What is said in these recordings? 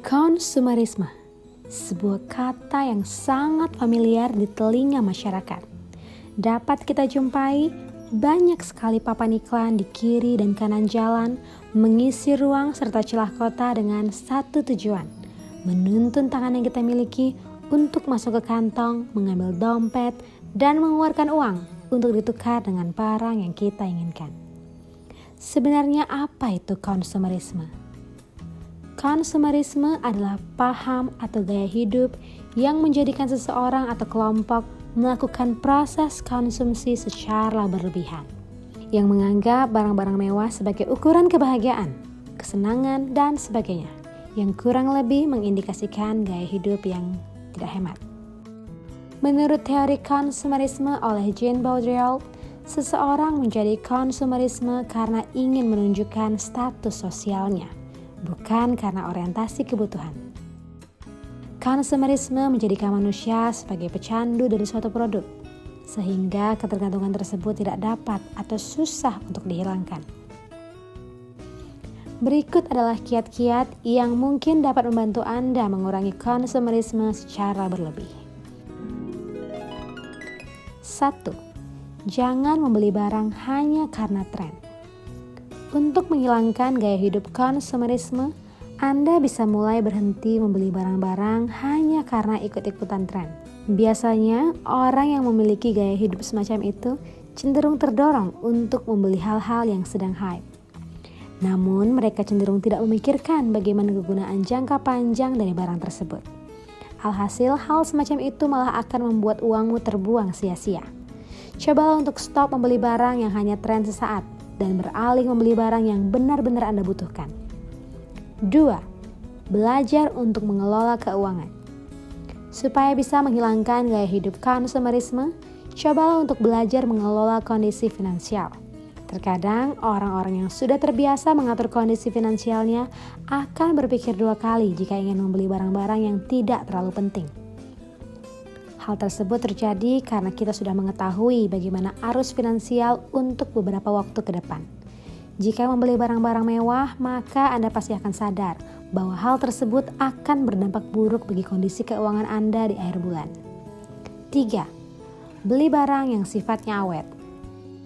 Konsumerisme, sebuah kata yang sangat familiar di telinga masyarakat. Dapat kita jumpai banyak sekali papan iklan di kiri dan kanan jalan, mengisi ruang serta celah kota dengan satu tujuan, menuntun tangan yang kita miliki untuk masuk ke kantong, mengambil dompet, dan mengeluarkan uang untuk ditukar dengan barang yang kita inginkan. Sebenarnya apa itu konsumerisme? Konsumerisme adalah paham atau gaya hidup yang menjadikan seseorang atau kelompok melakukan proses konsumsi secara berlebihan, yang menganggap barang-barang mewah sebagai ukuran kebahagiaan, kesenangan, dan sebagainya, yang kurang lebih mengindikasikan gaya hidup yang tidak hemat. Menurut teori konsumerisme oleh Jean Baudrillard, seseorang menjadi konsumerisme karena ingin menunjukkan status sosialnya, bukan karena orientasi kebutuhan. Konsumerisme menjadikan manusia sebagai pecandu dari suatu produk, sehingga ketergantungan tersebut tidak dapat atau susah untuk dihilangkan. Berikut adalah kiat-kiat yang mungkin dapat membantu Anda mengurangi konsumerisme secara berlebih. 1. Jangan membeli barang hanya karena tren. Untuk menghilangkan gaya hidup konsumerisme, Anda bisa mulai berhenti membeli barang-barang hanya karena ikut-ikutan tren. Biasanya, orang yang memiliki gaya hidup semacam itu cenderung terdorong untuk membeli hal-hal yang sedang hype. Namun, mereka cenderung tidak memikirkan bagaimana kegunaan jangka panjang dari barang tersebut. Alhasil, hal semacam itu malah akan membuat uangmu terbuang sia-sia. Cobalah untuk stop membeli barang yang hanya tren sesaat dan beralih membeli barang yang benar-benar Anda butuhkan. 2. Belajar untuk mengelola keuangan. Supaya bisa menghilangkan gaya hidup konsumerisme, cobalah untuk belajar mengelola kondisi finansial. Terkadang orang-orang yang sudah terbiasa mengatur kondisi finansialnya akan berpikir dua kali jika ingin membeli barang-barang yang tidak terlalu penting. Hal tersebut terjadi karena kita sudah mengetahui bagaimana arus finansial untuk beberapa waktu ke depan. Jika membeli barang-barang mewah, maka Anda pasti akan sadar bahwa hal tersebut akan berdampak buruk bagi kondisi keuangan Anda di akhir bulan. 3. Beli barang yang sifatnya awet.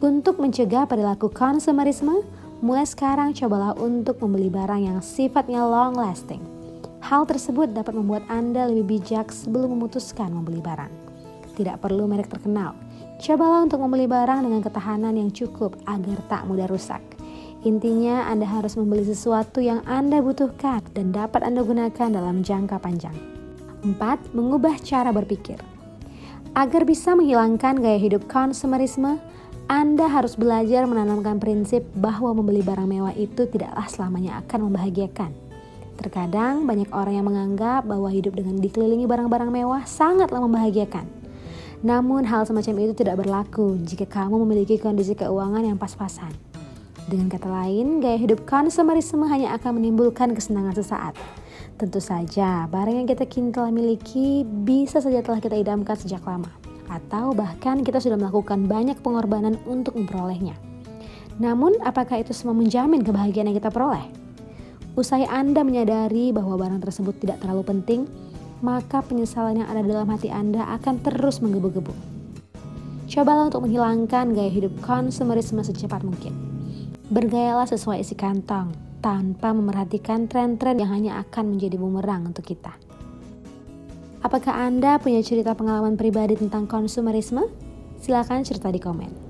Untuk mencegah perilaku konsumerisme, mulai sekarang cobalah untuk membeli barang yang sifatnya long lasting. Hal tersebut dapat membuat Anda lebih bijak sebelum memutuskan membeli barang. Tidak perlu merek terkenal. Cobalah untuk membeli barang dengan ketahanan yang cukup agar tak mudah rusak. Intinya, Anda harus membeli sesuatu yang Anda butuhkan dan dapat Anda gunakan dalam jangka panjang. 4. Mengubah cara berpikir. Agar bisa menghilangkan gaya hidup konsumerisme, Anda harus belajar menanamkan prinsip bahwa membeli barang mewah itu tidaklah selamanya akan membahagiakan. Terkadang banyak orang yang menganggap bahwa hidup dengan dikelilingi barang-barang mewah sangatlah membahagiakan. Namun hal semacam itu tidak berlaku jika kamu memiliki kondisi keuangan yang pas-pasan. Dengan kata lain, gaya hidup konsumerisme hanya akan menimbulkan kesenangan sesaat. Tentu saja, barang yang kita kini telah miliki bisa saja telah kita idamkan sejak lama. Atau bahkan kita sudah melakukan banyak pengorbanan untuk memperolehnya. Namun, apakah itu semua menjamin kebahagiaan yang kita peroleh? Usai Anda menyadari bahwa barang tersebut tidak terlalu penting, maka penyesalan yang ada dalam hati Anda akan terus menggebu-gebu. Cobalah untuk menghilangkan gaya hidup konsumerisme secepat mungkin. Bergayalah sesuai isi kantong, tanpa memerhatikan tren-tren yang hanya akan menjadi bumerang untuk kita. Apakah Anda punya cerita pengalaman pribadi tentang konsumerisme? Silakan cerita di komen.